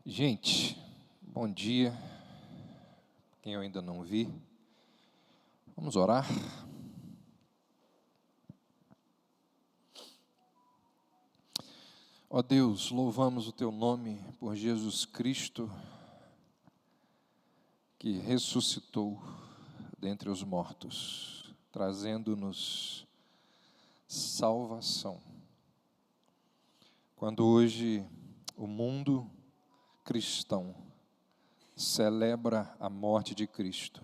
Gente, bom dia. Quem eu ainda não vi, vamos orar. Ó Deus, louvamos o Teu nome por Jesus Cristo, que ressuscitou dentre os mortos, trazendo-nos salvação. Quando hoje o mundo cristão celebra a morte de Cristo,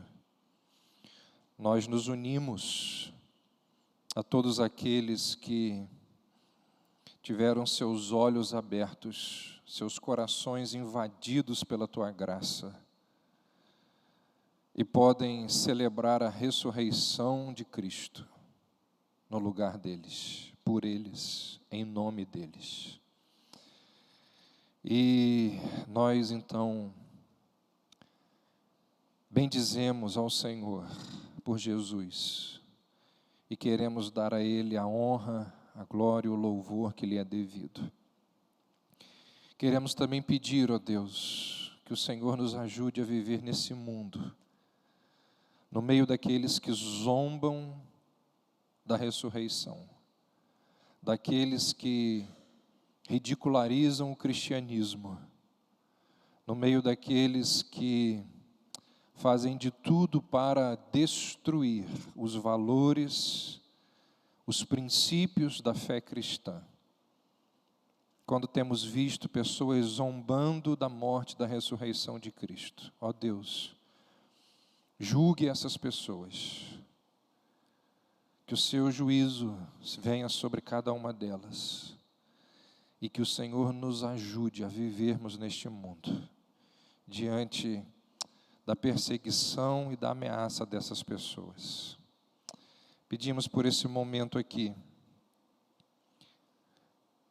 nós nos unimos a todos aqueles que tiveram seus olhos abertos, seus corações invadidos pela Tua graça, e podem celebrar a ressurreição de Cristo no lugar deles, por eles, em nome deles. E nós então bendizemos ao Senhor por Jesus e queremos dar a Ele a honra, a glória e o louvor que lhe é devido. Queremos também pedir, ó Deus, que o Senhor nos ajude a viver nesse mundo, no meio daqueles que zombam da ressurreição, daqueles que ridicularizam o cristianismo, no meio daqueles que fazem de tudo para destruir os valores, os princípios da fé cristã. Quando temos visto pessoas zombando da morte, da ressurreição de Cristo, ó Deus, julgue essas pessoas, que o seu juízo venha sobre cada uma delas, e que o Senhor nos ajude a vivermos neste mundo, diante da perseguição e da ameaça dessas pessoas. Pedimos por esse momento aqui,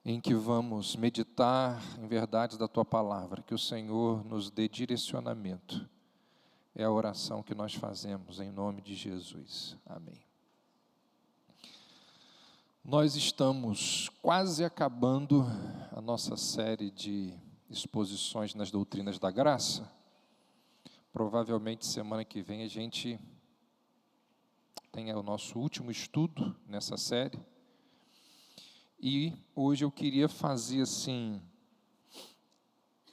em que vamos meditar em verdades da Tua Palavra, que o Senhor nos dê direcionamento. É a oração que nós fazemos em nome de Jesus. Amém. Nós estamos quase acabando a nossa série de exposições nas doutrinas da graça. Provavelmente semana que vem a gente tenha o nosso último estudo nessa série. E hoje eu queria fazer assim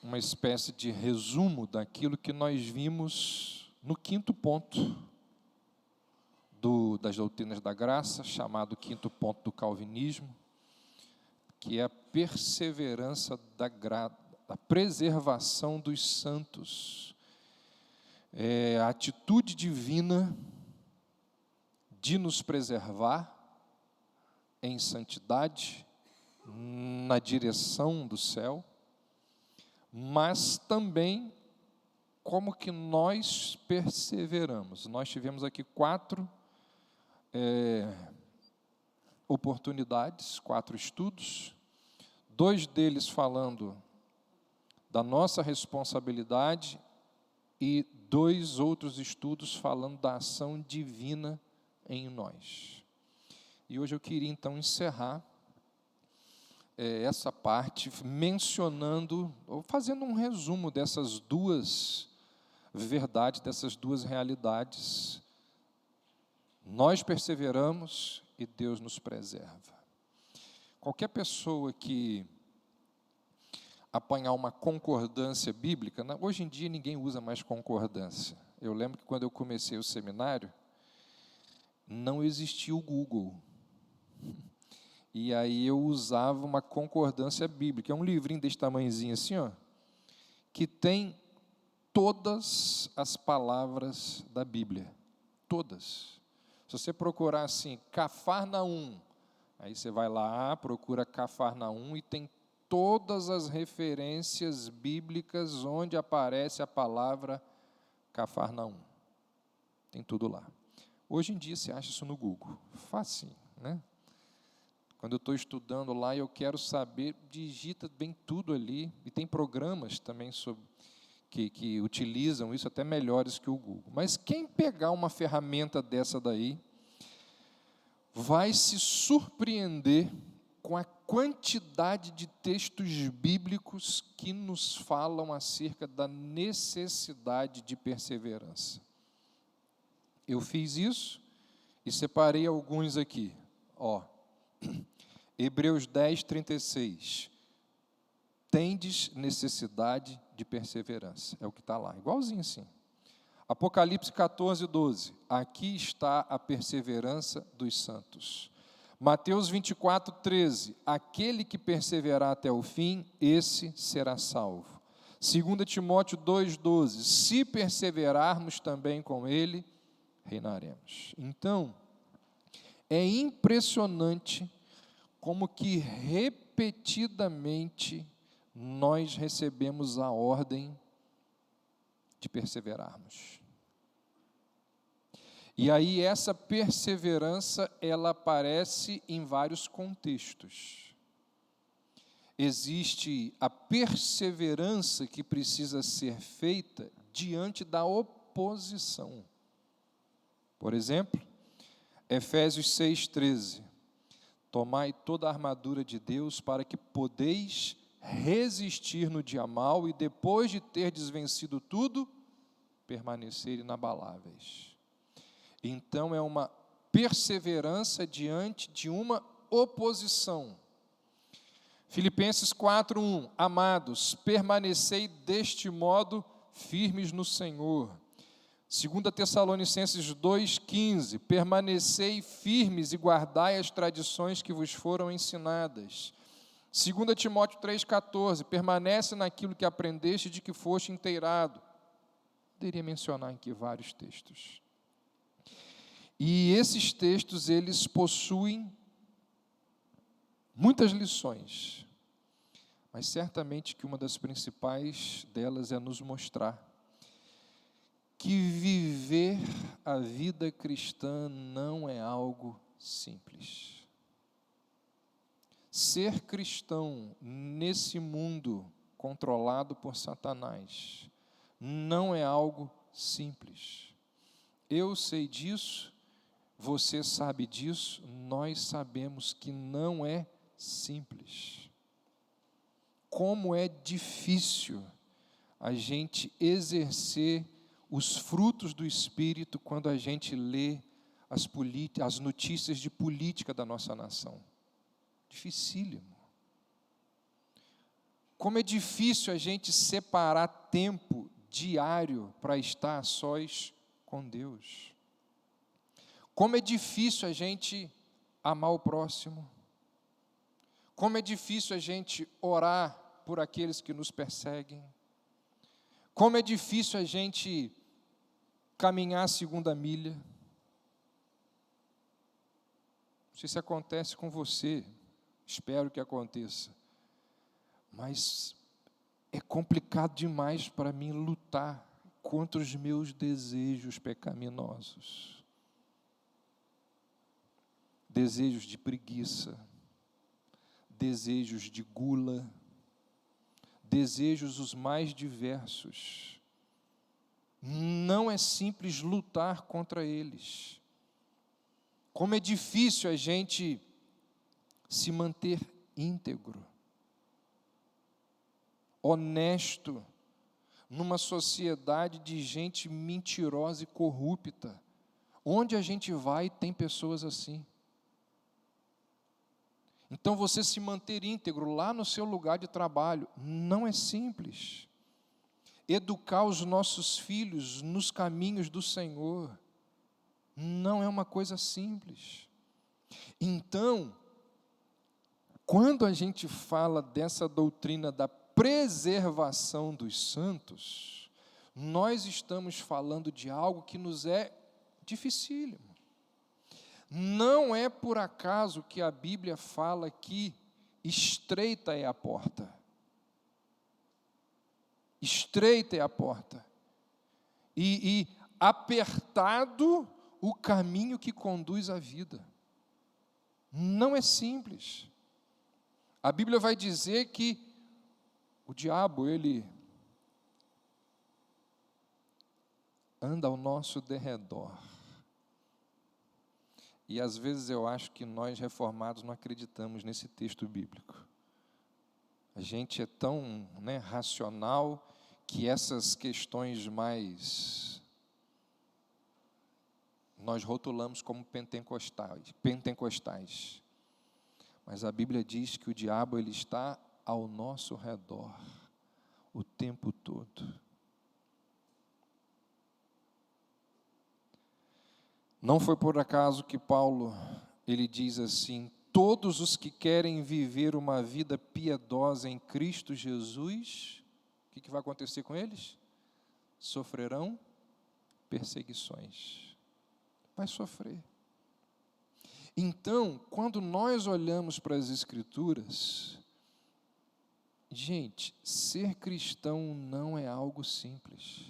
uma espécie de resumo daquilo que nós vimos no quinto ponto das doutrinas da graça, chamado quinto ponto do calvinismo, que é a perseverança da preservação dos santos. É a atitude divina de nos preservar em santidade, na direção do céu, mas também como que nós perseveramos. Nós tivemos aqui 4 oportunidades, 4 estudos, 2 deles falando da nossa responsabilidade e 2 outros estudos falando da ação divina em nós. E hoje eu queria então encerrar essa parte mencionando, ou fazendo um resumo dessas 2 verdades, dessas 2 realidades. Nós perseveramos e Deus nos preserva. Qualquer pessoa que apanhar uma concordância bíblica, hoje em dia ninguém usa mais concordância. Eu lembro que quando eu comecei o seminário, não existia o Google. E aí eu usava uma concordância bíblica. É um livrinho desse tamanhozinho assim, ó, que tem todas as palavras da Bíblia. Todas. Se você procurar assim, Cafarnaum, aí você vai lá, procura Cafarnaum e tem todas as referências bíblicas onde aparece a palavra Cafarnaum. Tem tudo lá. Hoje em dia você acha isso no Google. Facinho, né? Quando eu estou estudando lá e eu quero saber, digita bem tudo ali. E tem programas também que utilizam isso até melhores que o Google. Mas quem pegar uma ferramenta dessa daí, vai se surpreender com a quantidade de textos bíblicos que nos falam acerca da necessidade de perseverança. Eu fiz isso e separei alguns aqui. Hebreus 10, 36. Tendes necessidade de perseverança. É o que está lá, igualzinho assim. Apocalipse 14, 12. Aqui está a perseverança dos santos. Mateus 24, 13. Aquele que perseverar até o fim, esse será salvo. 2 Timóteo 2, 12. Se perseverarmos também com ele, reinaremos. Então, é impressionante como que repetidamente nós recebemos a ordem de perseverarmos. E aí essa perseverança, ela aparece em vários contextos. Existe a perseverança que precisa ser feita diante da oposição. Por exemplo, Efésios 6,13. Tomai toda a armadura de Deus para que podeis resistir no dia mau e depois de ter desvencido tudo, permanecer inabaláveis. Então é uma perseverança diante de uma oposição. Filipenses 4:1. Amados, permanecei deste modo firmes no Senhor. 2 Tessalonicenses 2:15. Permanecei firmes e guardai as tradições que vos foram ensinadas. 2 Timóteo 3,14. Permanece naquilo que aprendeste, de que foste inteirado. Poderia mencionar aqui vários textos. E esses textos, eles possuem muitas lições, mas certamente que uma das principais delas é nos mostrar que viver a vida cristã não é algo simples. Ser cristão nesse mundo controlado por Satanás não é algo simples. Eu sei disso, você sabe disso, nós sabemos que não é simples. Como é difícil a gente exercer os frutos do Espírito quando a gente lê as notícias de política da nossa nação. Dificílimo. Como é difícil a gente separar tempo diário para estar a sós com Deus. Como é difícil a gente amar o próximo. Como é difícil a gente orar por aqueles que nos perseguem. Como é difícil a gente caminhar a segunda milha. Não sei se acontece com você, espero que aconteça. Mas é complicado demais para mim lutar contra os meus desejos pecaminosos. Desejos de preguiça, desejos de gula, desejos os mais diversos. Não é simples lutar contra eles. Como é difícil a gente se manter íntegro, honesto, numa sociedade de gente mentirosa e corrupta. Onde a gente vai, tem pessoas assim. Então, você se manter íntegro lá no seu lugar de trabalho não é simples. Educar os nossos filhos nos caminhos do Senhor não é uma coisa simples. Então, quando a gente fala dessa doutrina da preservação dos santos, nós estamos falando de algo que nos é dificílimo. Não é por acaso que a Bíblia fala que estreita é a porta. Estreita é a porta. E apertado o caminho que conduz à vida. Não é simples. A Bíblia vai dizer que o diabo, ele anda ao nosso derredor. E às vezes eu acho que nós reformados não acreditamos nesse texto bíblico. A gente é tão, racional que essas questões mais nós rotulamos como pentecostais. Mas a Bíblia diz que o diabo ele está ao nosso redor o tempo todo. Não foi por acaso que Paulo ele diz assim: todos os que querem viver uma vida piedosa em Cristo Jesus, o que vai acontecer com eles? Sofrerão perseguições. Vai sofrer. Então, quando nós olhamos para as Escrituras, gente, ser cristão não é algo simples.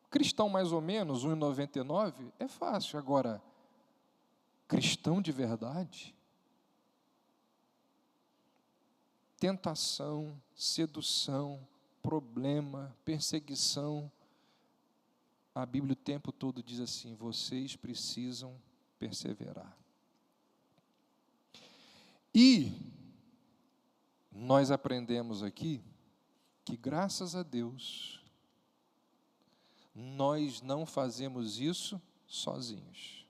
Cristão mais ou menos, 1,99, é fácil. Agora, cristão de verdade, tentação, sedução, problema, perseguição, a Bíblia o tempo todo diz assim: vocês precisam perseverar. E nós aprendemos aqui que, graças a Deus, nós não fazemos isso sozinhos.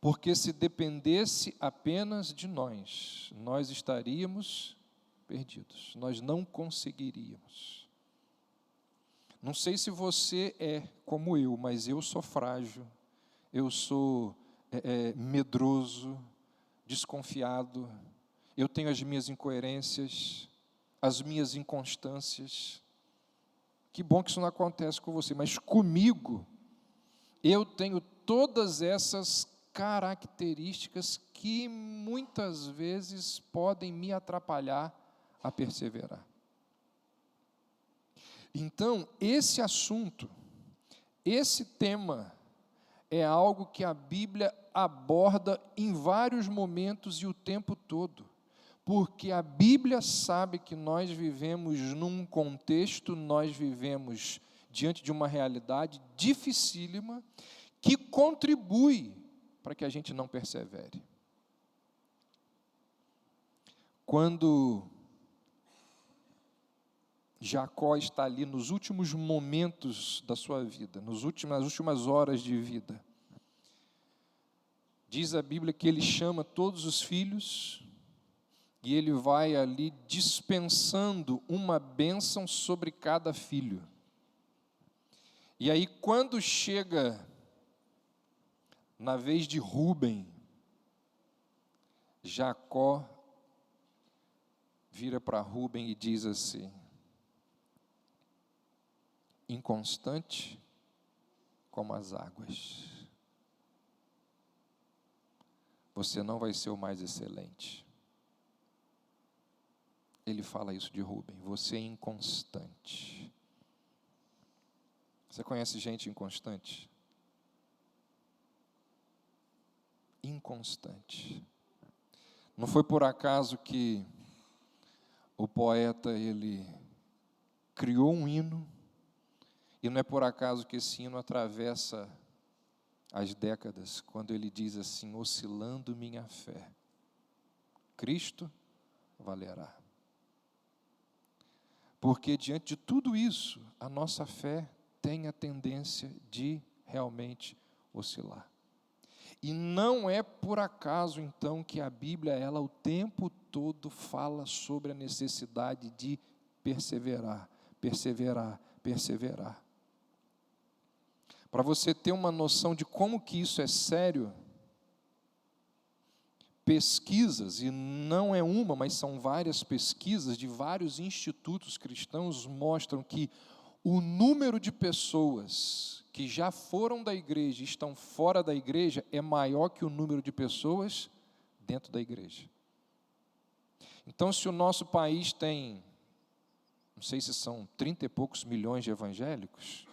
Porque se dependesse apenas de nós, nós estaríamos perdidos. Nós não conseguiríamos. Não sei se você é como eu, mas eu sou frágil, eu sou medroso, desconfiado, eu tenho as minhas incoerências, as minhas inconstâncias. Que bom que isso não acontece com você, mas comigo, eu tenho todas essas características que muitas vezes podem me atrapalhar a perseverar. Então, esse assunto, esse tema, é algo que a Bíblia aborda em vários momentos e o tempo todo. Porque a Bíblia sabe que nós vivemos num contexto, nós vivemos diante de uma realidade dificílima, que contribui para que a gente não persevere. Quando Jacó está ali nos últimos momentos da sua vida, nas últimas horas de vida, diz a Bíblia que ele chama todos os filhos e ele vai ali dispensando uma bênção sobre cada filho. E aí, quando chega na vez de Rúben, Jacó vira para Rúben e diz assim: inconstante como as águas, você não vai ser o mais excelente. Ele fala isso de Rúben: você é inconstante. Você conhece gente inconstante? Inconstante. Não foi por acaso que o poeta ele criou um hino, e não é por acaso que esse hino atravessa as décadas, quando ele diz assim: oscilando minha fé, Cristo valerá. Porque diante de tudo isso, a nossa fé tem a tendência de realmente oscilar. E não é por acaso, então, que a Bíblia, ela o tempo todo fala sobre a necessidade de perseverar, perseverar, perseverar. Para você ter uma noção de como que isso é sério, pesquisas, e não é uma, mas são várias pesquisas de vários institutos cristãos, mostram que o número de pessoas que já foram da igreja e estão fora da igreja é maior que o número de pessoas dentro da igreja. Então, se o nosso país tem, não sei se são 30 e poucos milhões de evangélicos,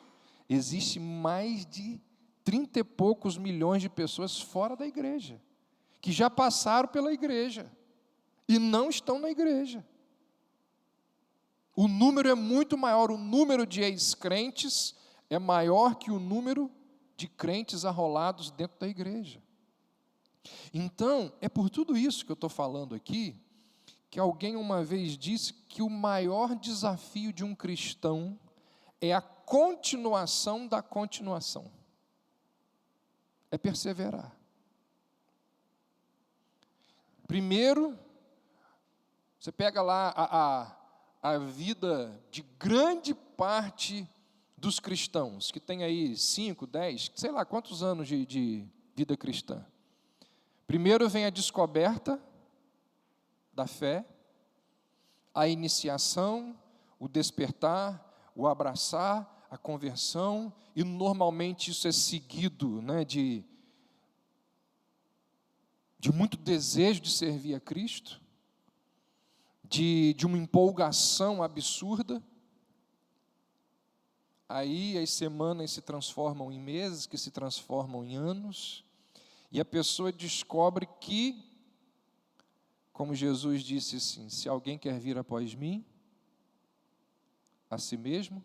existe mais de 30 e poucos milhões de pessoas fora da igreja, que já passaram pela igreja e não estão na igreja. O número é muito maior, o número de ex-crentes é maior que o número de crentes arrolados dentro da igreja. Então, é por tudo isso que eu estou falando aqui, que alguém uma vez disse que o maior desafio de um cristão é a continuação da continuação. É perseverar. Primeiro, você pega lá a vida de grande parte dos cristãos, que tem aí 5, 10, sei lá quantos anos de vida cristã. Primeiro vem a descoberta da fé, a iniciação, o despertar, o abraçar, a conversão, e normalmente isso é seguido, né, de muito desejo de servir a Cristo, de uma empolgação absurda. Aí as semanas se transformam em meses, que se transformam em anos, e a pessoa descobre que, como Jesus disse assim, se alguém quer vir após mim, a si mesmo,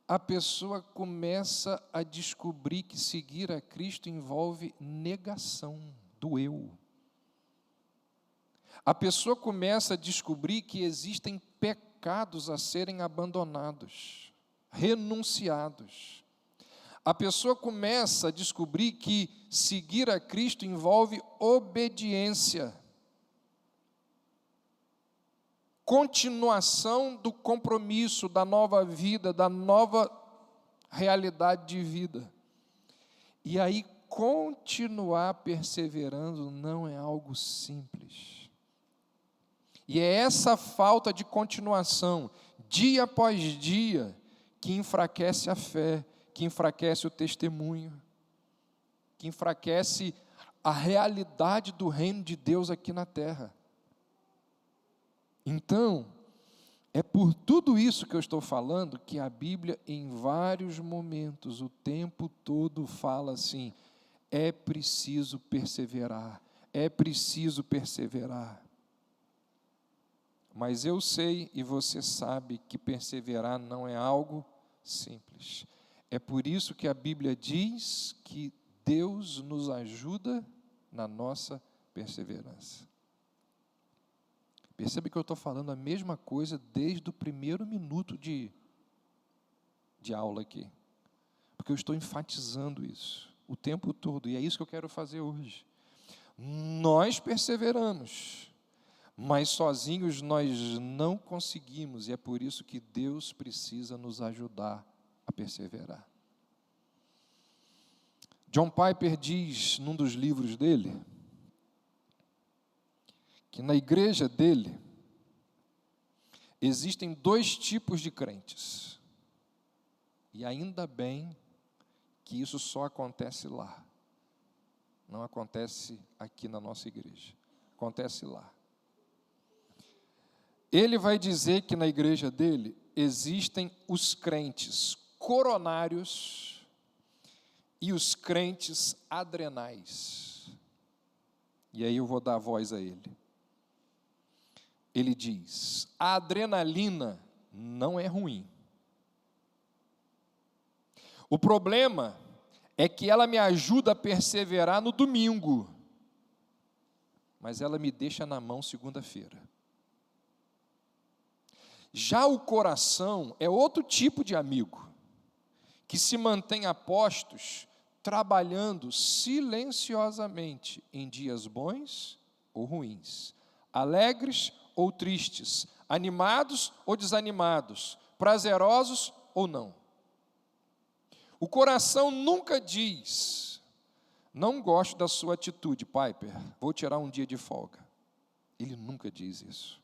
a pessoa começa a descobrir que seguir a Cristo envolve negação do eu. A pessoa começa a descobrir que existem pecados a serem abandonados, renunciados. A pessoa começa a descobrir que seguir a Cristo envolve obediência, continuação do compromisso, da nova vida, da nova realidade de vida. E aí, continuar perseverando não é algo simples. E é essa falta de continuação, dia após dia, que enfraquece a fé, que enfraquece o testemunho, que enfraquece a realidade do reino de Deus aqui na terra. Então, é por tudo isso que eu estou falando que a Bíblia, em vários momentos, o tempo todo, fala assim: é preciso perseverar, é preciso perseverar. Mas eu sei e você sabe que perseverar não é algo simples. É por isso que a Bíblia diz que Deus nos ajuda na nossa perseverança. Percebe que eu estou falando a mesma coisa desde o primeiro minuto de aula aqui. Porque eu estou enfatizando isso o tempo todo, e é isso que eu quero fazer hoje. Nós perseveramos, mas sozinhos nós não conseguimos, e é por isso que Deus precisa nos ajudar a perseverar. John Piper diz, num dos livros dele, que na igreja dele existem 2 tipos de crentes. E ainda bem que isso só acontece lá. Não acontece aqui na nossa igreja. Acontece lá. Ele vai dizer que na igreja dele existem os crentes coronários e os crentes adrenais. E aí eu vou dar voz a ele. Ele diz: a adrenalina não é ruim. O problema é que ela me ajuda a perseverar no domingo, mas ela me deixa na mão segunda-feira. Já o coração é outro tipo de amigo, que se mantém a postos, trabalhando silenciosamente em dias bons ou ruins, alegres ou tristes, animados ou desanimados, prazerosos ou não. O coração nunca diz: não gosto da sua atitude, Piper, vou tirar um dia de folga. Ele nunca diz isso.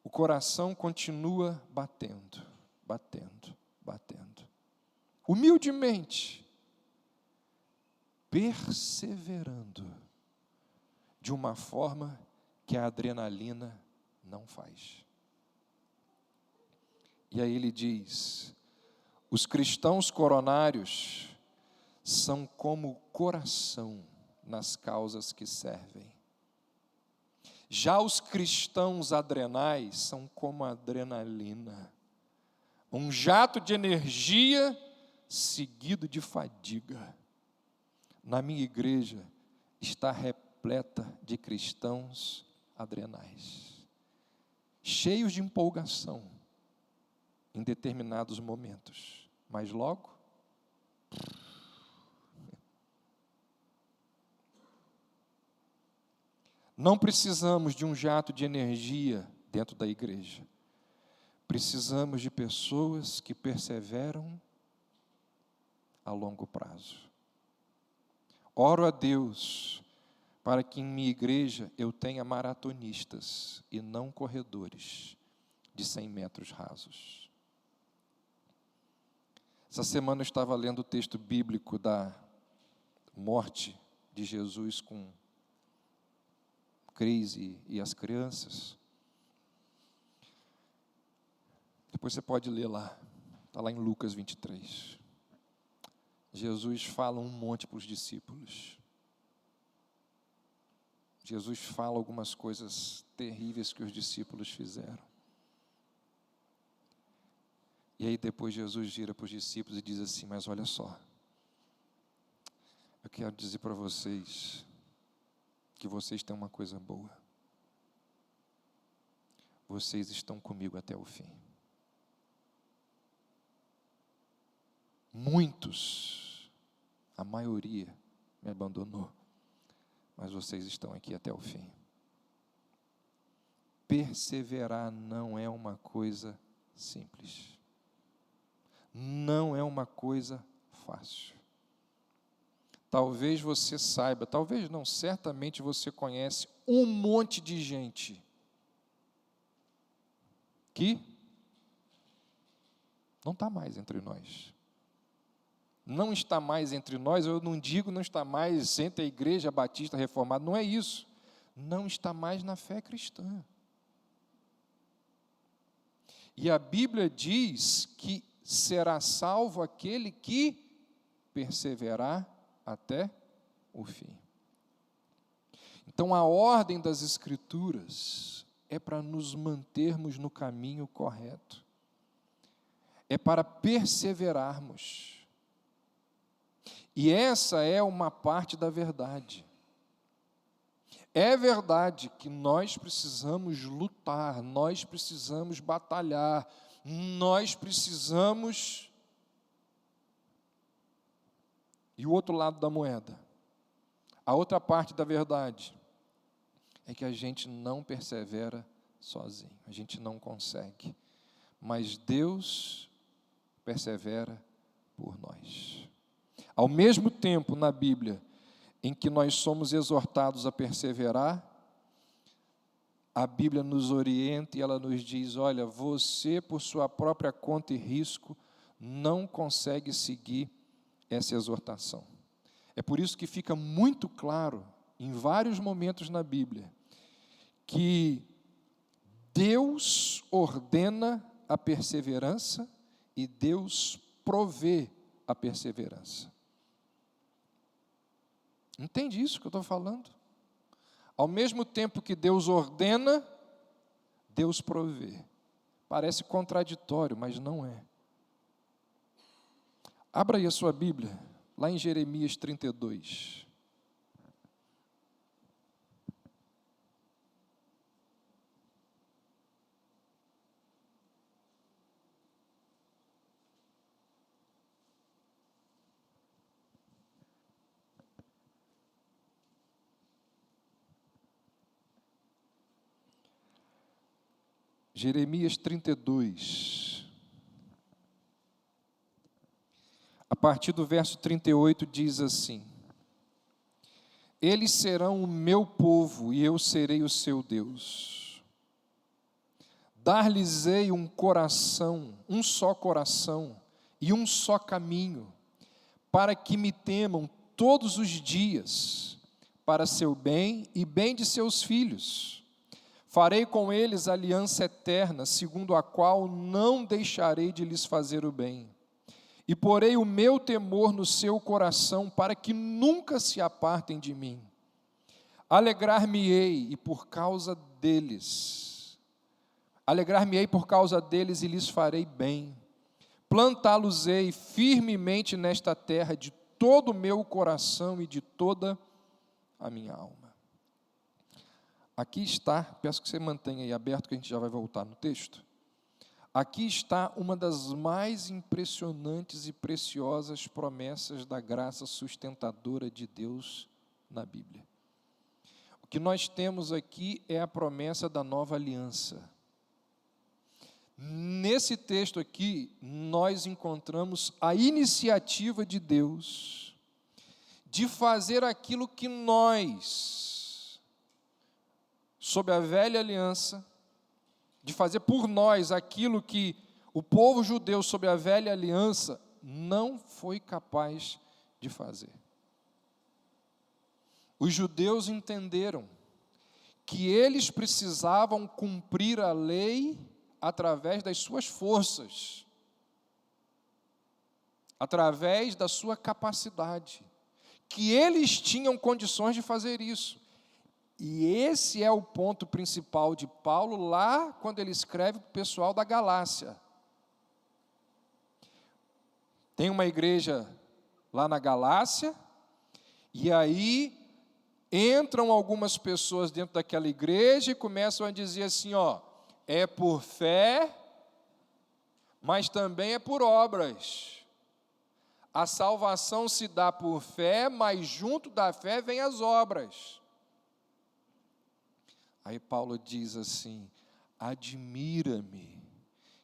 O coração continua batendo, batendo, batendo. Humildemente, perseverando, de uma forma que a adrenalina não faz. E aí ele diz: os cristãos coronários são como o coração nas causas que servem. Já os cristãos adrenais são como a adrenalina, um jato de energia seguido de fadiga. Na minha igreja está repleta de cristãos adrenais, cheios de empolgação em determinados momentos, mas logo não precisamos de um jato de energia dentro da igreja. Precisamos de pessoas que perseveram a longo prazo. Oro a Deus para que em minha igreja eu tenha maratonistas e não corredores de 100 metros rasos. Essa semana eu estava lendo o texto bíblico da morte de Jesus com Cris e as crianças. Depois você pode ler lá, está lá em Lucas 23. Jesus fala um monte para os discípulos. Jesus fala algumas coisas terríveis que os discípulos fizeram. E aí depois Jesus gira para os discípulos e diz assim: mas olha só, eu quero dizer para vocês que vocês têm uma coisa boa. Vocês estão comigo até o fim. Muitos, a maioria, me abandonou, mas vocês estão aqui até o fim. Perseverar não é uma coisa simples. Não é uma coisa fácil. Talvez você saiba, talvez não, certamente você conhece um monte de gente que não está mais entre nós. Não está mais entre nós, eu não digo não está mais entre a Igreja Batista Reformada, não é isso. Não está mais na fé cristã. E a Bíblia diz que será salvo aquele que perseverar até o fim. Então, a ordem das Escrituras é para nos mantermos no caminho correto. É para perseverarmos. E essa é uma parte da verdade. É verdade que nós precisamos lutar, nós precisamos batalhar, nós precisamos. E o outro lado da moeda, a outra parte da verdade, é que a gente não persevera sozinho, a gente não consegue, mas Deus persevera por nós. Ao mesmo tempo, na Bíblia, em que nós somos exortados a perseverar, a Bíblia nos orienta e ela nos diz: olha, você, por sua própria conta e risco, não consegue seguir essa exortação. É por isso que fica muito claro, em vários momentos na Bíblia, que Deus ordena a perseverança e Deus provê a perseverança. Entende isso que eu estou falando? Ao mesmo tempo que Deus ordena, Deus provê. Parece contraditório, mas não é. Abra aí a sua Bíblia, lá em Jeremias 32. Jeremias 32. A partir do verso 38 diz assim: eles serão o meu povo e eu serei o seu Deus. Dar-lhes-ei um coração, um só coração e um só caminho, para que me temam todos os dias, para seu bem e bem de seus filhos. Farei com eles aliança eterna, segundo a qual não deixarei de lhes fazer o bem. E porei o meu temor no seu coração, para que nunca se apartem de mim. Alegrar-me-ei por causa deles e lhes farei bem, plantá-los-ei firmemente nesta terra de todo o meu coração e de toda a minha alma. Aqui está, peço que você mantenha aí aberto, que a gente já vai voltar no texto. Aqui está uma das mais impressionantes e preciosas promessas da graça sustentadora de Deus na Bíblia. O que nós temos aqui é a promessa da nova aliança. Nesse texto aqui, nós encontramos a iniciativa de Deus de fazer aquilo que nós, sob a velha aliança, de fazer por nós aquilo que o povo judeu, sob a velha aliança, não foi capaz de fazer. Os judeus entenderam que eles precisavam cumprir a lei através das suas forças, através da sua capacidade, que eles tinham condições de fazer isso. E esse é o ponto principal de Paulo, lá quando ele escreve para o pessoal da Galácia. Tem uma igreja lá na Galácia, e aí entram algumas pessoas dentro daquela igreja e começam a dizer assim, é por fé, mas também é por obras. A salvação se dá por fé, mas junto da fé vem as obras. Aí Paulo diz assim, admira-me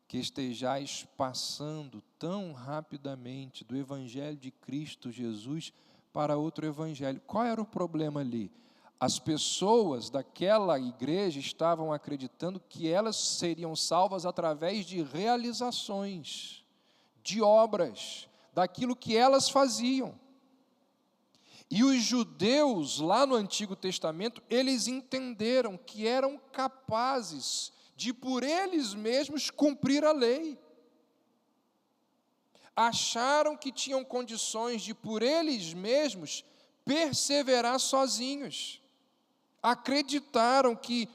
que estejais passando tão rapidamente do evangelho de Cristo Jesus para outro evangelho. Qual era o problema ali? As pessoas daquela igreja estavam acreditando que elas seriam salvas através de realizações, de obras, daquilo que elas faziam. E os judeus, lá no Antigo Testamento, eles entenderam que eram capazes de, por eles mesmos, cumprir a lei. Acharam que tinham condições de, por eles mesmos, perseverar sozinhos. Acreditaram que,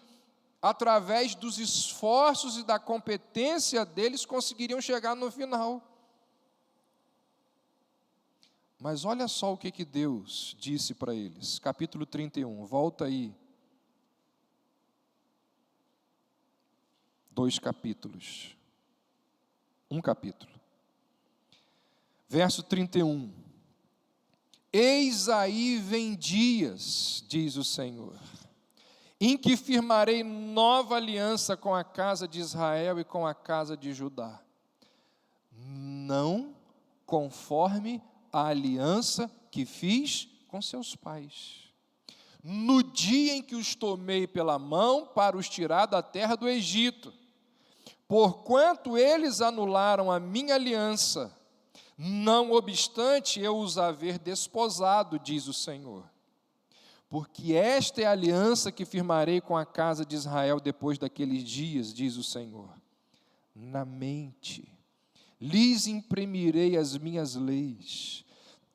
através dos esforços e da competência deles, conseguiriam chegar no final. Mas olha só o que Deus disse para eles, capítulo 31, volta aí. 2 capítulos. Um capítulo. Verso 31. Eis aí vem dias, diz o Senhor, em que firmarei nova aliança com a casa de Israel e com a casa de Judá, não conforme a aliança que fiz com seus pais, no dia em que os tomei pela mão para os tirar da terra do Egito, porquanto eles anularam a minha aliança, não obstante eu os haver desposado, diz o Senhor. Porque esta é a aliança que firmarei com a casa de Israel depois daqueles dias, diz o Senhor. Na mente lhes imprimirei as minhas leis,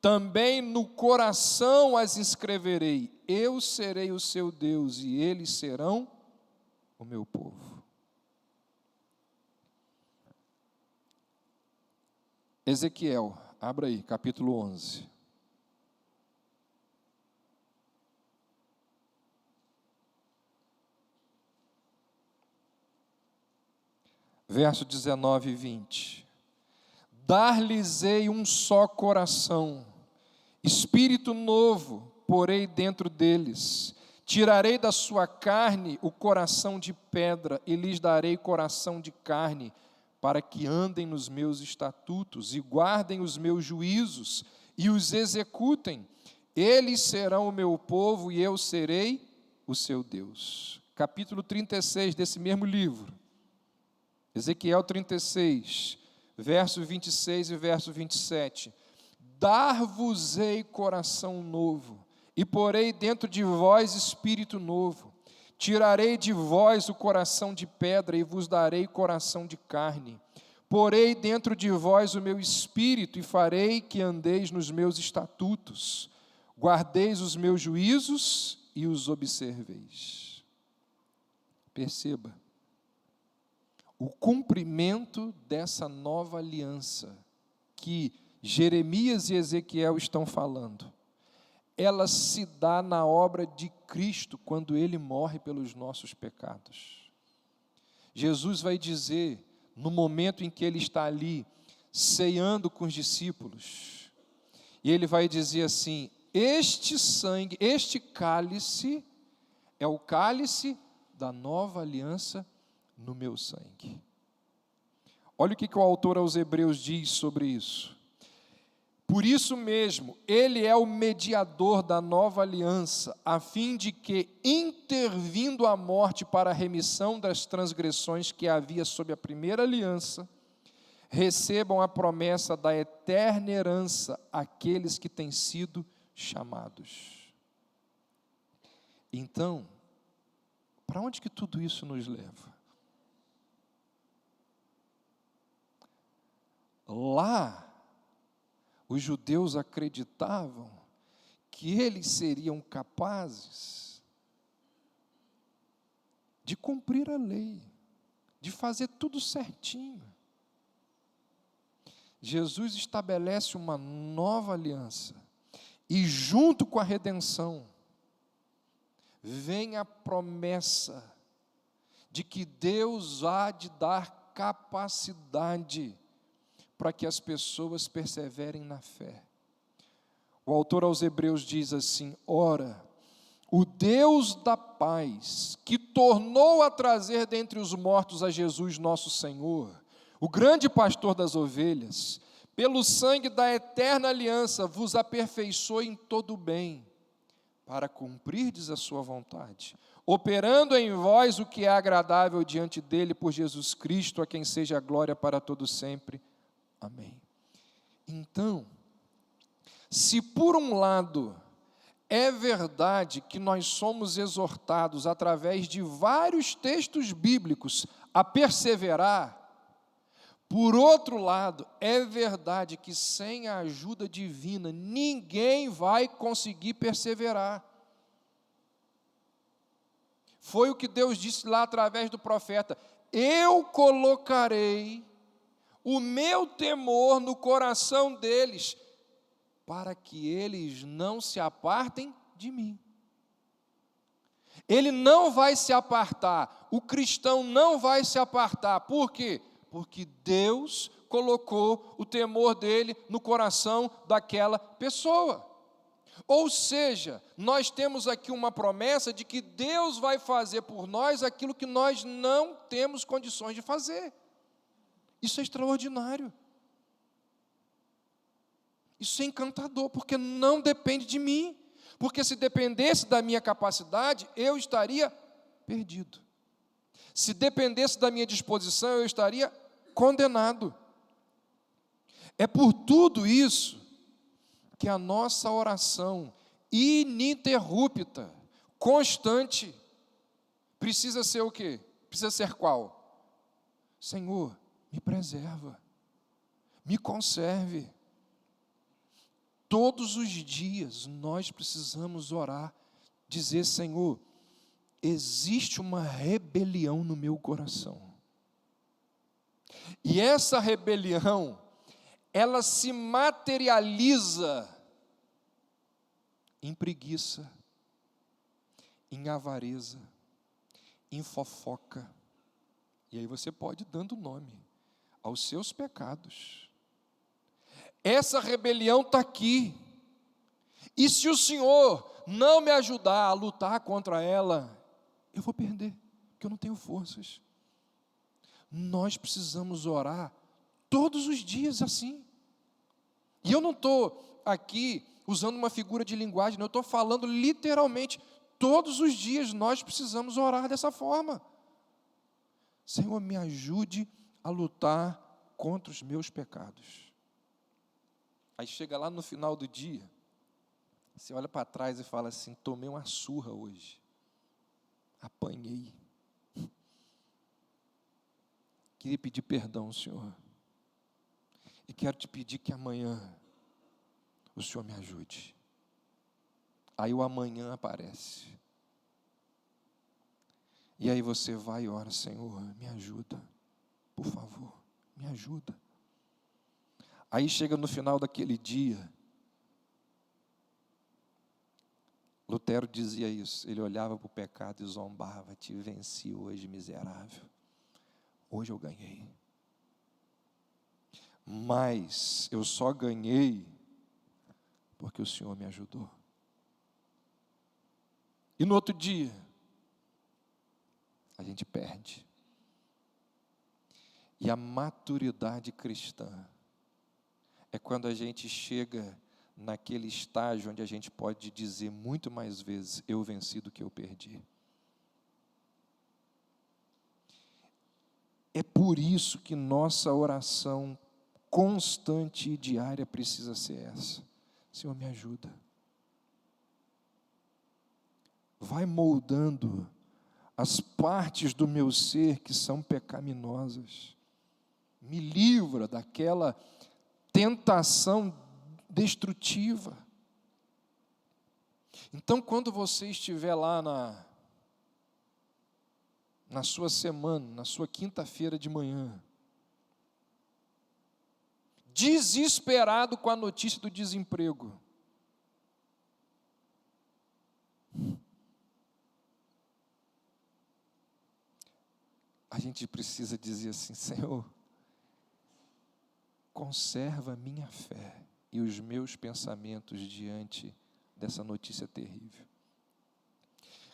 também no coração as inscreverei. Eu serei o seu Deus e eles serão o meu povo. Ezequiel, abra aí, capítulo 11. Verso 19 e 20. Dar-lhes-ei um só coração, espírito novo porei dentro deles. Tirarei da sua carne o coração de pedra e lhes darei coração de carne, para que andem nos meus estatutos e guardem os meus juízos e os executem. Eles serão o meu povo e eu serei o seu Deus. Capítulo 36 desse mesmo livro. Ezequiel 36, verso 26 e verso 27. Dar-vos-ei coração novo, e porei dentro de vós espírito novo. Tirarei de vós o coração de pedra e vos darei coração de carne. Porei dentro de vós o meu espírito e farei que andeis nos meus estatutos. Guardeis os meus juízos e os observeis. Perceba. o cumprimento dessa nova aliança que Jeremias e Ezequiel estão falando, ela se dá na obra de Cristo, quando Ele morre pelos nossos pecados. Jesus vai dizer, no momento em que Ele está ali, ceando com os discípulos, e Ele vai dizer assim: este sangue, este cálice, é o cálice da nova aliança no meu sangue. Olha o que o autor aos Hebreus diz sobre isso. Por isso mesmo, ele é o mediador da nova aliança, a fim de que, intervindo a morte para a remissão das transgressões que havia sob a primeira aliança, recebam a promessa da eterna herança aqueles que têm sido chamados. Então, para onde que tudo isso nos leva? Lá, os judeus acreditavam que eles seriam capazes de cumprir a lei, de fazer tudo certinho. Jesus estabelece uma nova aliança, e junto com a redenção, vem a promessa de que Deus há de dar capacidade para que as pessoas perseverem na fé. O autor aos Hebreus diz assim: ora, o Deus da paz, que tornou a trazer dentre os mortos a Jesus nosso Senhor, o grande pastor das ovelhas, pelo sangue da eterna aliança, vos aperfeiçoe em todo o bem, para cumprirdes a sua vontade, operando em vós o que é agradável diante dele, por Jesus Cristo, a quem seja a glória para todo sempre. Amém. Então, se por um lado é verdade que nós somos exortados através de vários textos bíblicos a perseverar, por outro lado, é verdade que sem a ajuda divina ninguém vai conseguir perseverar. Foi o que Deus disse lá através do profeta: eu colocarei o meu temor no coração deles, para que eles não se apartem de mim. Ele não vai se apartar, o cristão não vai se apartar. Por quê? Porque Deus colocou o temor dele no coração daquela pessoa. Ou seja, nós temos aqui uma promessa de que Deus vai fazer por nós aquilo que nós não temos condições de fazer. Isso é extraordinário. Isso é encantador, porque não depende de mim. Porque se dependesse da minha capacidade, eu estaria perdido. Se dependesse da minha disposição, eu estaria condenado. É por tudo isso que a nossa oração ininterrupta, constante, precisa ser o quê? Precisa ser qual? Senhor, me preserva, me conserve. Todos os dias nós precisamos orar, dizer: Senhor, existe uma rebelião no meu coração. E essa rebelião, ela se materializa em preguiça, em avareza, em fofoca. E aí você pode ir dando nome aos seus pecados. Essa rebelião está aqui. E se o Senhor não me ajudar a lutar contra ela, eu vou perder, porque eu não tenho forças. Nós precisamos orar todos os dias assim. E eu não estou aqui usando uma figura de linguagem, não, eu estou falando literalmente. Todos os dias nós precisamos orar dessa forma. Senhor, me ajude a lutar contra os meus pecados. Aí chega lá no final do dia, você olha para trás e fala assim: tomei uma surra hoje, apanhei. Queria pedir perdão, Senhor, e quero te pedir que amanhã o Senhor me ajude. Aí o amanhã aparece, e aí você vai e ora: Senhor, me ajuda, por favor, me ajuda. Aí chega no final daquele dia, Lutero dizia isso, ele olhava para o pecado e zombava: te venci hoje, miserável. Hoje eu ganhei. Mas eu só ganhei porque o Senhor me ajudou. E no outro dia, a gente perde. E a maturidade cristã é quando a gente chega naquele estágio onde a gente pode dizer muito mais vezes: eu venci do que eu perdi. É por isso que nossa oração constante e diária precisa ser essa: Senhor, me ajuda. Vai moldando as partes do meu ser que são pecaminosas. Me livra daquela tentação destrutiva. Então, quando você estiver lá na sua semana, na sua quinta-feira de manhã, desesperado com a notícia do desemprego, a gente precisa dizer assim: Senhor, conserva a minha fé e os meus pensamentos diante dessa notícia terrível.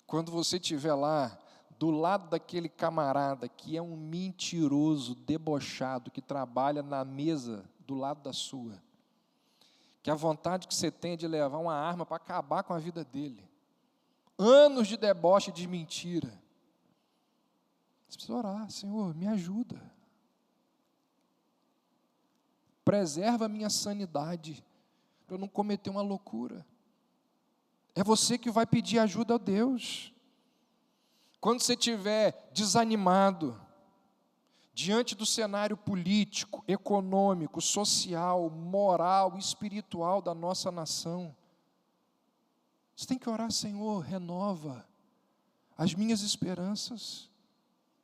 Quando você estiver lá, do lado daquele camarada que é um mentiroso, debochado, que trabalha na mesa do lado da sua, que a vontade que você tem é de levar uma arma para acabar com a vida dele, anos de deboche e de mentira, você precisa orar: Senhor, me ajuda, preserva a minha sanidade, para eu não cometer uma loucura. É você que vai pedir ajuda a Deus. Quando você estiver desanimado, diante do cenário político, econômico, social, moral, espiritual da nossa nação, você tem que orar: Senhor, renova as minhas esperanças,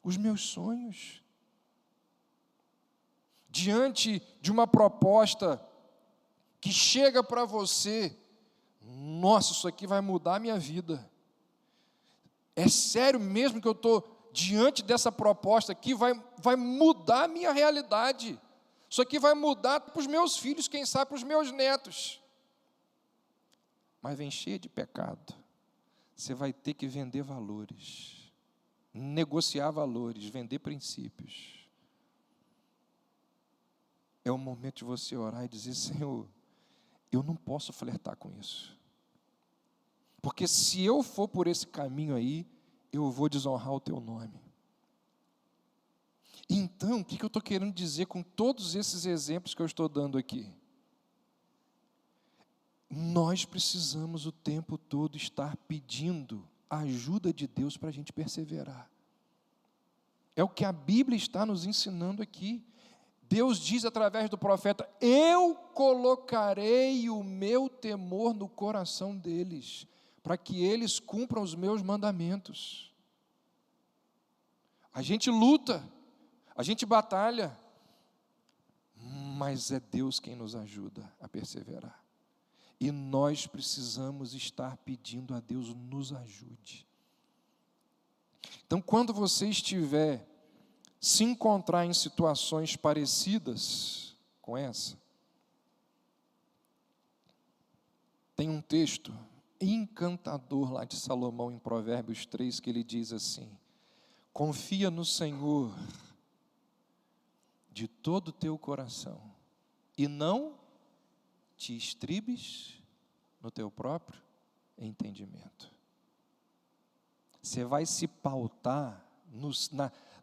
os meus sonhos. Diante de uma proposta que chega para você: nossa, isso aqui vai mudar a minha vida. É sério mesmo que eu estou diante dessa proposta aqui? Vai mudar a minha realidade. Isso aqui vai mudar para os meus filhos, quem sabe para os meus netos. Mas vem cheia de pecado. Você vai ter que vender valores, negociar valores, vender princípios. É o momento de você orar e dizer: Senhor, eu não posso flertar com isso. Porque se eu for por esse caminho aí, eu vou desonrar o teu nome. Então, o que eu estou querendo dizer com todos esses exemplos que eu estou dando aqui? Nós precisamos o tempo todo estar pedindo a ajuda de Deus para a gente perseverar. É o que a Bíblia está nos ensinando aqui. Deus diz através do profeta: eu colocarei o meu temor no coração deles, para que eles cumpram os meus mandamentos. A gente luta, a gente batalha, mas é Deus quem nos ajuda a perseverar. E nós precisamos estar pedindo a Deus nos ajude. Então, quando você estiver se encontrar em situações parecidas com essa, tem um texto encantador lá de Salomão em Provérbios 3, que ele diz assim: confia no Senhor de todo o teu coração e não te estribes no teu próprio entendimento. Você vai se pautar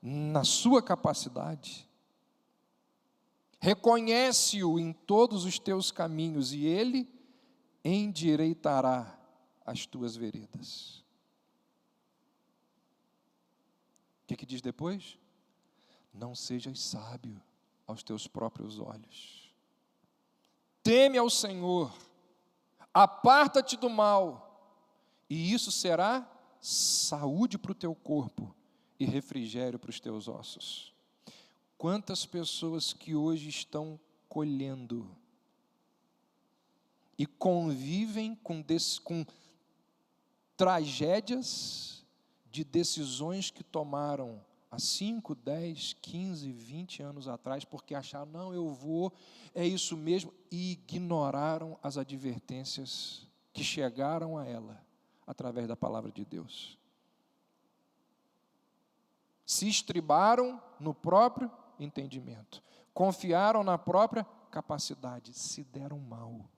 na sua capacidade. Reconhece-o em todos os teus caminhos e ele endireitará as tuas veredas. O que diz depois? Não sejas sábio aos teus próprios olhos. Teme ao Senhor, aparta-te do mal, e isso será saúde para o teu corpo e refrigério para os teus ossos. Quantas pessoas que hoje estão colhendo e convivem com tragédias de decisões que tomaram há 5, 10, 15, 20 anos atrás, porque acharam, não, eu vou, é isso mesmo, e ignoraram as advertências que chegaram a ela, através da palavra de Deus. Se estribaram no próprio entendimento, confiaram na própria capacidade, se deram mal.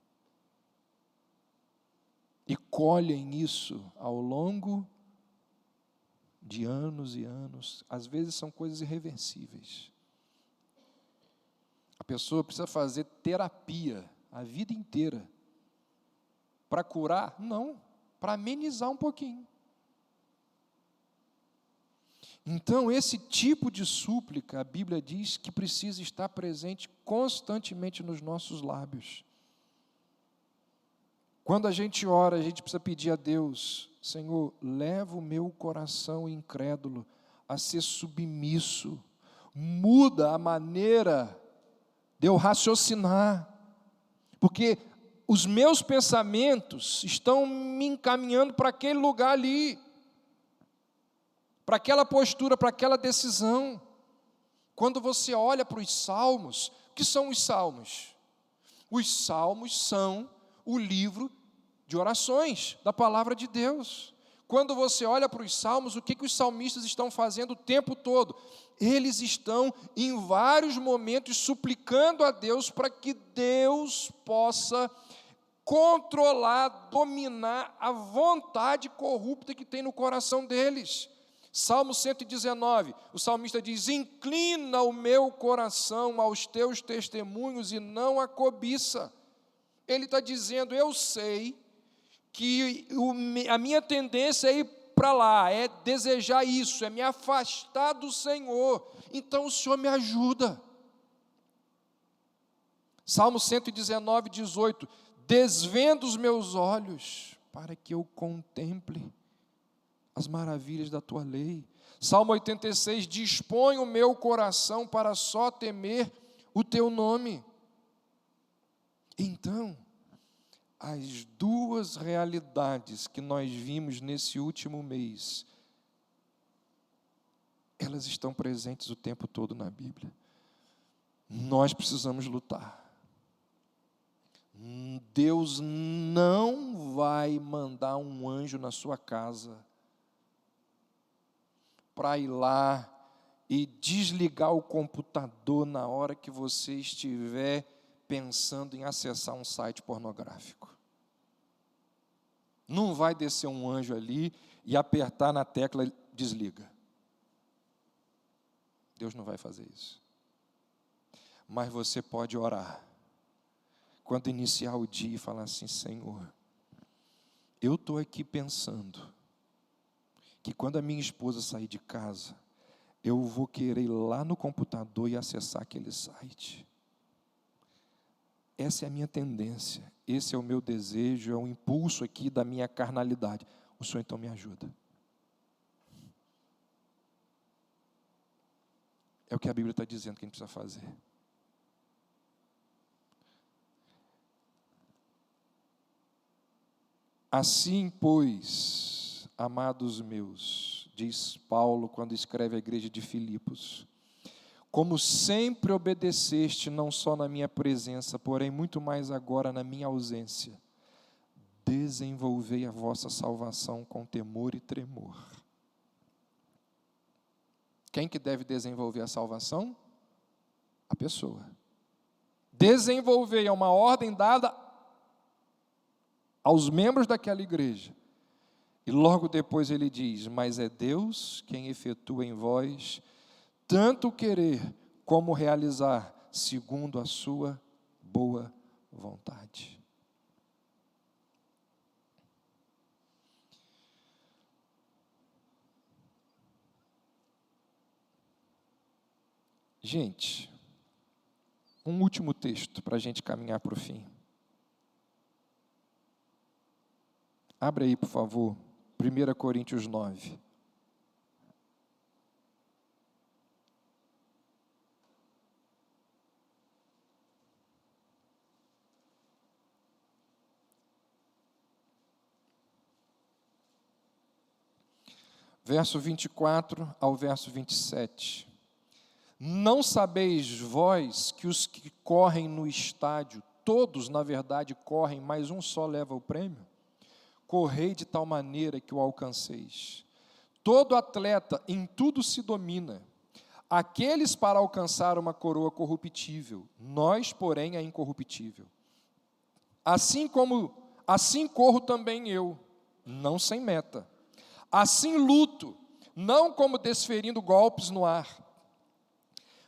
E colhem isso ao longo de anos e anos. Às vezes são coisas irreversíveis. A pessoa precisa fazer terapia a vida inteira. Para curar? Não, para amenizar um pouquinho. Então, esse tipo de súplica, a Bíblia diz que precisa estar presente constantemente nos nossos lábios. Quando a gente ora, a gente precisa pedir a Deus, Senhor, leva o meu coração incrédulo a ser submisso, muda a maneira de eu raciocinar, porque os meus pensamentos estão me encaminhando para aquele lugar ali, para aquela postura, para aquela decisão. Quando você olha para os salmos, o que são os salmos? Os salmos são o livro de orações da palavra de Deus. Quando você olha para os salmos, o que os salmistas estão fazendo o tempo todo? Eles estão em vários momentos suplicando a Deus para que Deus possa controlar, dominar a vontade corrupta que tem no coração deles. Salmo 119, o salmista diz, inclina o meu coração aos teus testemunhos e não a cobiça. Ele está dizendo, eu sei que a minha tendência é ir para lá, é desejar isso, é me afastar do Senhor. Então o Senhor me ajuda. Salmo 119, 18, desvenda os meus olhos para que eu contemple as maravilhas da tua lei. Salmo 86, dispõe o meu coração para só temer o teu nome. Então, as duas realidades que nós vimos nesse último mês, elas estão presentes o tempo todo na Bíblia. Nós precisamos lutar. Deus não vai mandar um anjo na sua casa para ir lá e desligar o computador na hora que você estiver pensando em acessar um site pornográfico. Não vai descer um anjo ali e apertar na tecla desliga. Deus não vai fazer isso. Mas você pode orar. Quando iniciar o dia e falar assim, Senhor, eu estou aqui pensando que quando a minha esposa sair de casa, eu vou querer ir lá no computador e acessar aquele site. Essa é a minha tendência, esse é o meu desejo, é um impulso aqui da minha carnalidade. O Senhor então me ajuda. É o que a Bíblia está dizendo que a gente precisa fazer. Assim, pois, amados meus, diz Paulo quando escreve à igreja de Filipos, como sempre obedeceste, não só na minha presença, porém muito mais agora na minha ausência, desenvolvei a vossa salvação com temor e tremor. Quem que deve desenvolver a salvação? A pessoa. Desenvolver é uma ordem dada aos membros daquela igreja. E logo depois ele diz, mas é Deus quem efetua em vós tanto querer como realizar, segundo a sua boa vontade. Gente, um último texto para a gente caminhar para o fim. Abre aí, por favor, 1 Coríntios 9. verso 24 ao verso 27. Não sabeis vós que os que correm no estádio, todos, na verdade, correm, mas um só leva o prêmio? Correi de tal maneira que o alcanceis. Todo atleta em tudo se domina. Aqueles para alcançar uma coroa corruptível, nós, porém, a incorruptível. Assim corro também eu, não sem meta. Assim luto, não como desferindo golpes no ar,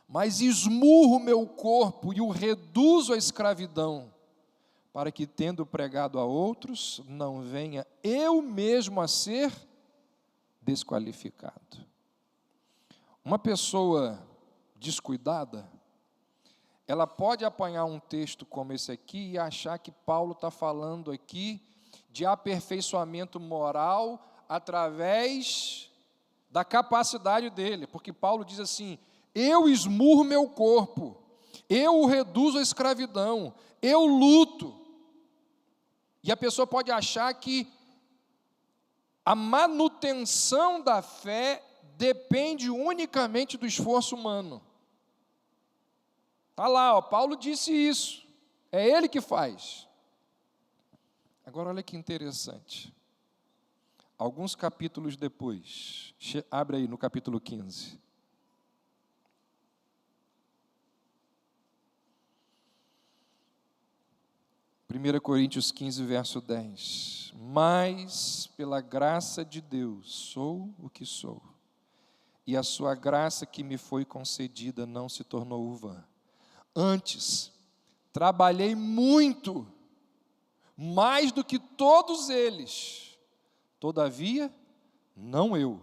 mas esmurro meu corpo e o reduzo à escravidão, para que, tendo pregado a outros, não venha eu mesmo a ser desqualificado. Uma pessoa descuidada, ela pode apanhar um texto como esse aqui e achar que Paulo está falando aqui de aperfeiçoamento moral através da capacidade dele, porque Paulo diz assim: eu esmurro meu corpo, eu o reduzo à escravidão, eu luto. E a pessoa pode achar que a manutenção da fé depende unicamente do esforço humano. Está lá, Paulo disse isso, é ele que faz. Agora olha que interessante, alguns capítulos depois, abre aí no capítulo 15. Primeira Coríntios 15, verso 10. Mas, pela graça de Deus, sou o que sou, e a sua graça que me foi concedida não se tornou vã. Antes, trabalhei muito, mais do que todos eles. Todavia, não eu,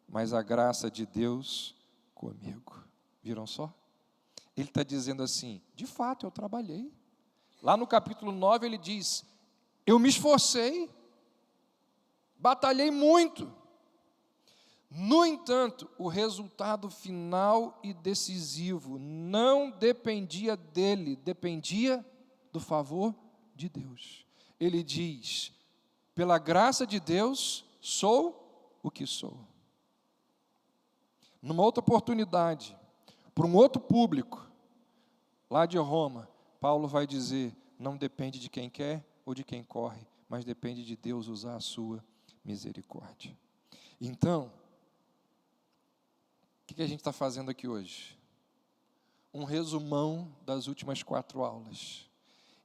mas a graça de Deus comigo. Viram só? Ele está dizendo assim: de fato eu trabalhei. Lá no capítulo 9 ele diz: eu me esforcei, batalhei muito. No entanto, o resultado final e decisivo não dependia dele, dependia do favor de Deus. Ele diz: pela graça de Deus, sou o que sou. Numa outra oportunidade, para um outro público, lá de Roma, Paulo vai dizer: não depende de quem quer ou de quem corre, mas depende de Deus usar a sua misericórdia. Então, o que a gente está fazendo aqui hoje? Um resumão das últimas 4 aulas.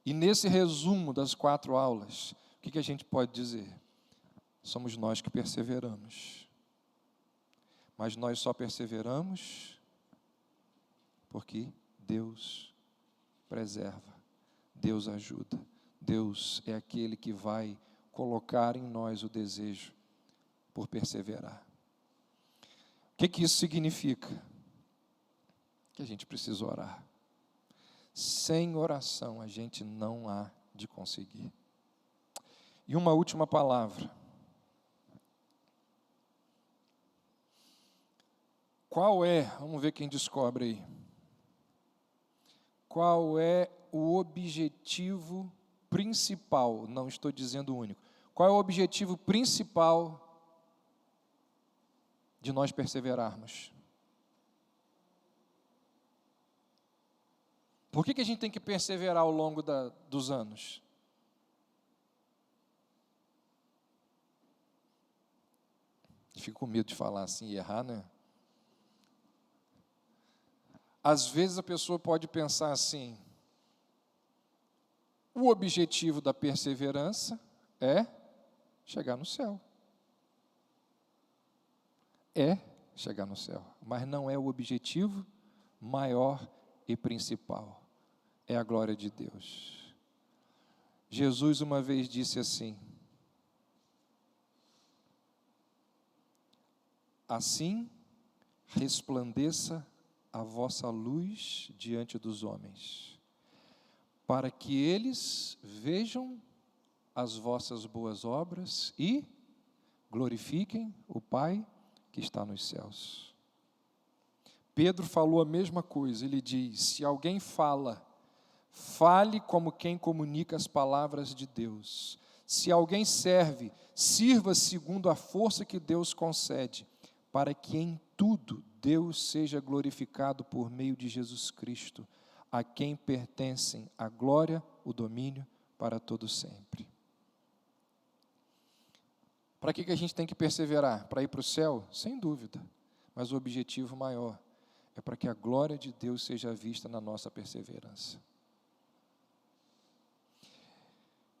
E nesse resumo das 4 aulas, o que a gente pode dizer? Somos nós que perseveramos. Mas nós só perseveramos porque Deus preserva, Deus ajuda, Deus é aquele que vai colocar em nós o desejo por perseverar. O que isso significa? Que a gente precisa orar. Sem oração a gente não há de conseguir. E uma última palavra. Qual é, vamos ver quem descobre aí. Qual é o objetivo principal, não estou dizendo único, qual é o objetivo principal de nós perseverarmos? Por que a gente tem que perseverar ao longo dos anos? Fico com medo de falar assim e errar, né? Às vezes a pessoa pode pensar assim: o objetivo da perseverança é chegar no céu. É chegar no céu, mas não é o objetivo maior e principal. É a glória de Deus. Jesus uma vez disse assim: assim resplandeça a vossa luz diante dos homens, para que eles vejam as vossas boas obras e glorifiquem o Pai que está nos céus. Pedro falou a mesma coisa, ele diz: se alguém fale como quem comunica as palavras de Deus, Se alguém serve, sirva segundo a força que Deus concede, para que em tudo Deus seja glorificado por meio de Jesus Cristo, a quem pertencem a glória, o domínio para todo sempre. Para que a gente tem que perseverar? Para ir para o céu? Sem dúvida. Mas o objetivo maior é para que a glória de Deus seja vista na nossa perseverança.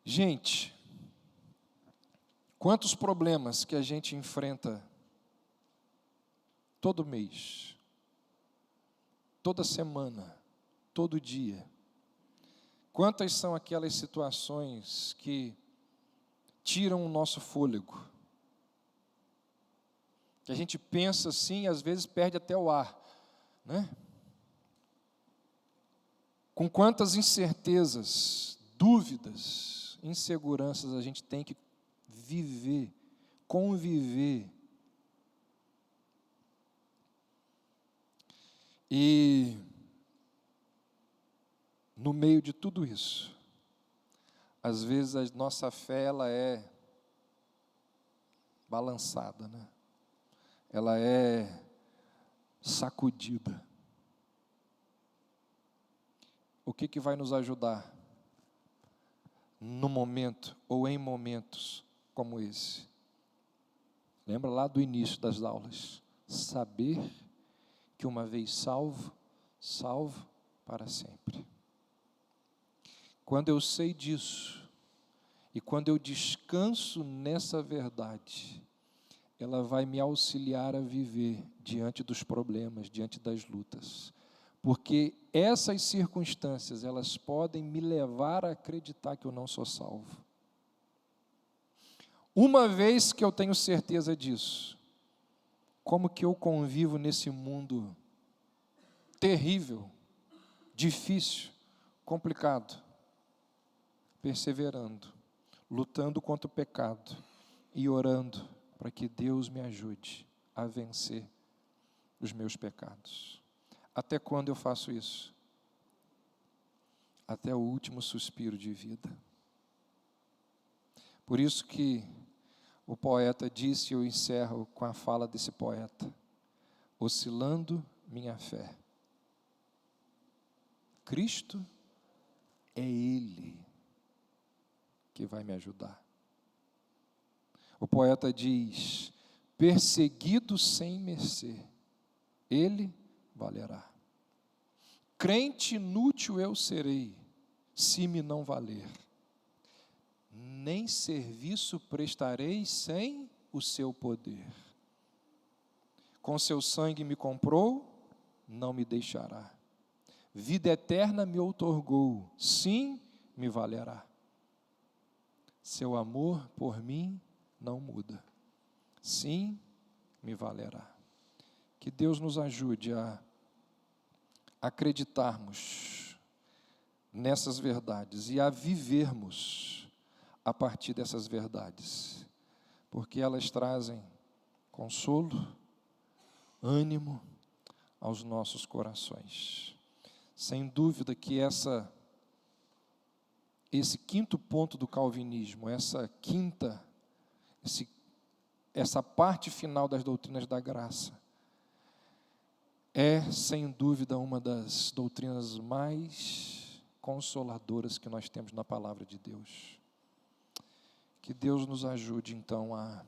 Gente, quantos problemas que a gente enfrenta todo mês, toda semana, todo dia. Quantas são aquelas situações que tiram o nosso fôlego? Que a gente pensa assim e às vezes perde até o ar, né? Com quantas incertezas, dúvidas, inseguranças a gente tem que viver, conviver. E no meio de tudo isso, às vezes a nossa fé ela é balançada, né? Ela é sacudida. O que vai nos ajudar no momento ou em momentos como esse? Lembra lá do início das aulas? Saber que uma vez salvo, salvo para sempre. Quando eu sei disso, e quando eu descanso nessa verdade, ela vai me auxiliar a viver diante dos problemas, diante das lutas. Porque essas circunstâncias, elas podem me levar a acreditar que eu não sou salvo. Uma vez que eu tenho certeza disso, como que eu convivo nesse mundo terrível, difícil, complicado? Perseverando, lutando contra o pecado e orando para que Deus me ajude a vencer os meus pecados. Até quando eu faço isso? Até o último suspiro de vida. Por isso que o poeta disse, eu encerro com a fala desse poeta: oscilando minha fé. Cristo é Ele que vai me ajudar. O poeta diz: perseguido sem mercê, Ele valerá. Crente inútil eu serei, se me não valer. Nem serviço prestarei sem o seu poder. Com seu sangue me comprou, não me deixará. Vida eterna me outorgou, sim, me valerá. Seu amor por mim não muda, sim, me valerá. Que Deus nos ajude a acreditarmos nessas verdades e a vivermos a partir dessas verdades, porque elas trazem consolo, ânimo aos nossos corações. Sem dúvida que esse quinto ponto do calvinismo, essa parte final das doutrinas da graça, é, sem dúvida, uma das doutrinas mais consoladoras que nós temos na palavra de Deus. Que Deus nos ajude, então, a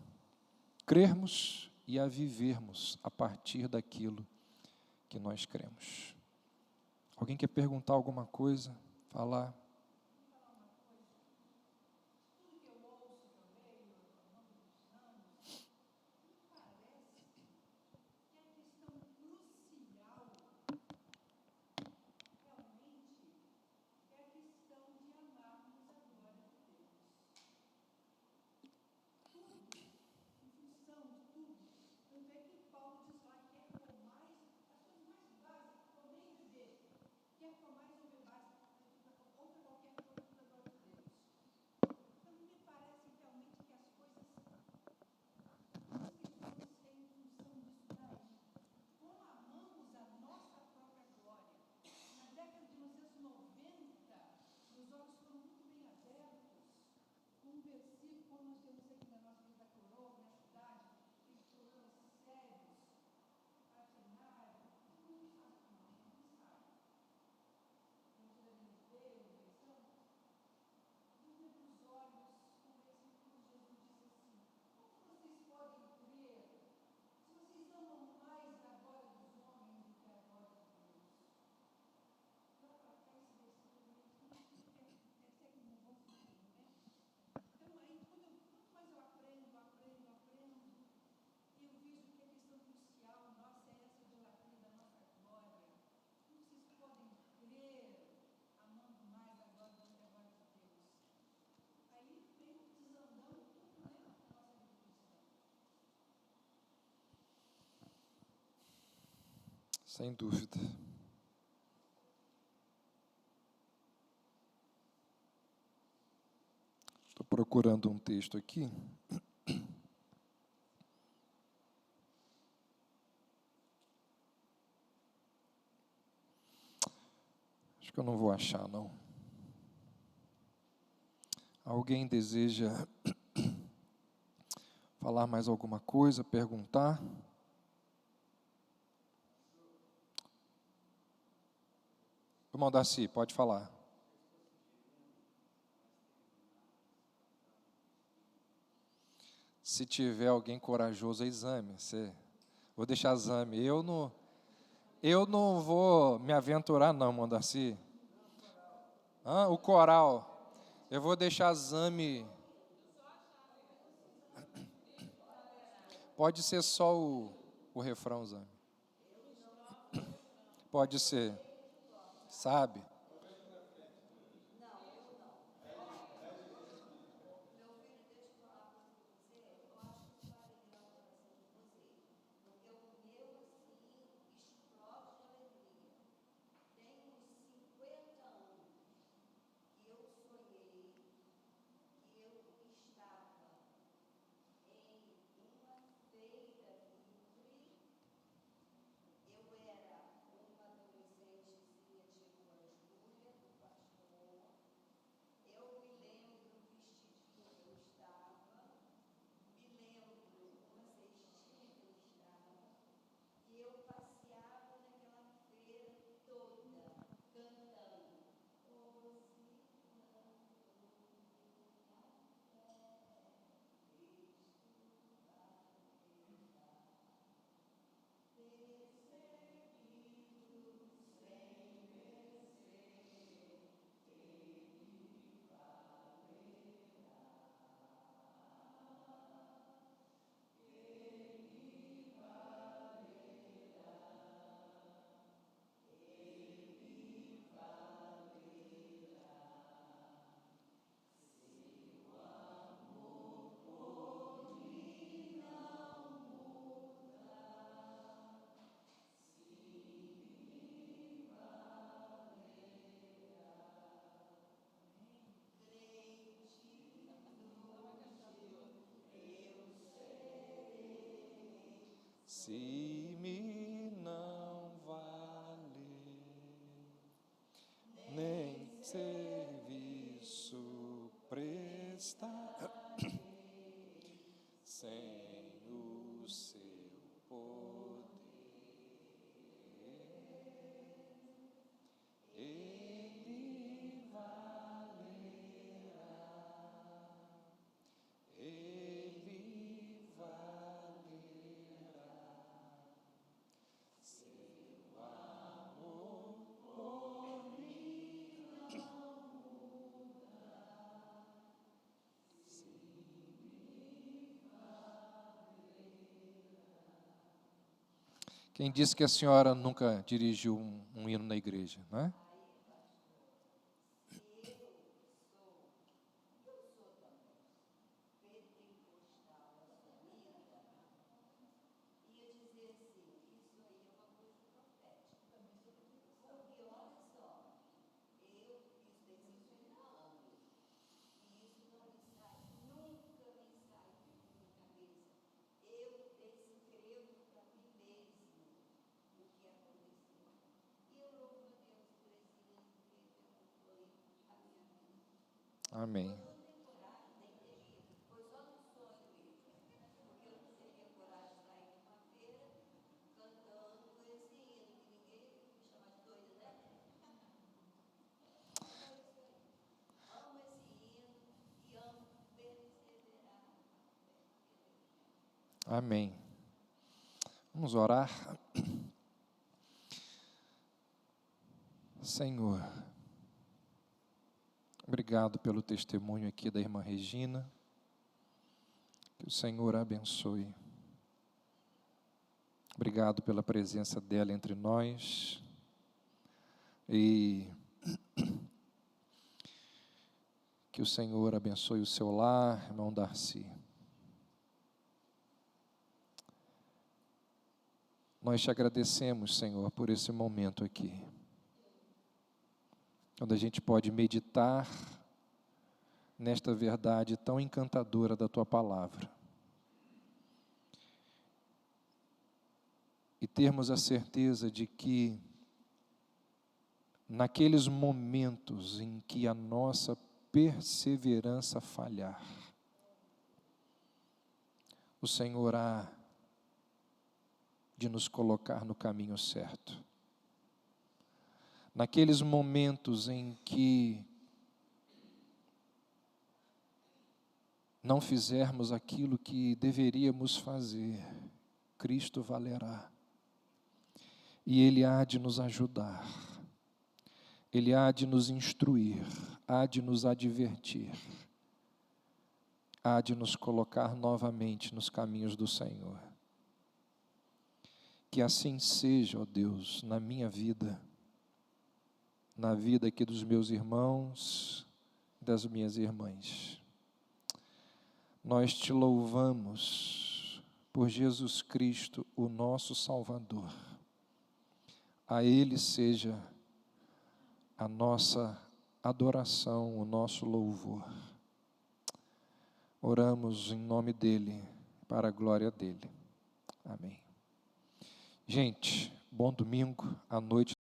crermos e a vivermos a partir daquilo que nós cremos. Alguém quer perguntar alguma coisa? Falar? Sem dúvida. Estou procurando um texto aqui. Acho que eu não vou achar, não. Alguém deseja falar mais alguma coisa, perguntar? Irmão Darcy, pode falar. Se tiver alguém corajoso, exame. Vou deixar exame. Eu não vou me aventurar, não, irmão Darcy. O coral. Eu vou deixar exame. Pode ser só o refrão, exame. Pode ser. Sabe? Se me não valer nem serviço prestar sem o seu poder, ele valerá seu amor por mim não muda. Se me Quem disse que a senhora nunca dirigiu um hino na igreja, não é? Amém. Amém. Vamos orar. Senhor, obrigado pelo testemunho aqui da irmã Regina. Que o Senhor a abençoe. Obrigado pela presença dela entre nós. E que o Senhor abençoe o seu lar, irmão Darcy. Nós te agradecemos, Senhor, por esse momento aqui, onde a gente pode meditar nesta verdade tão encantadora da Tua palavra e termos a certeza de que naqueles momentos em que a nossa perseverança falhar, o Senhor há de nos colocar no caminho certo. Naqueles momentos em que não fizermos aquilo que deveríamos fazer, Cristo valerá. E Ele há de nos ajudar, Ele há de nos instruir, há de nos advertir, há de nos colocar novamente nos caminhos do Senhor. Que assim seja, ó Deus, na minha vida, na vida aqui dos meus irmãos, das minhas irmãs. Nós te louvamos por Jesus Cristo, o nosso Salvador. A Ele seja a nossa adoração, o nosso louvor. Oramos em nome dEle, para a glória dEle. Amém. Gente, bom domingo, à noite.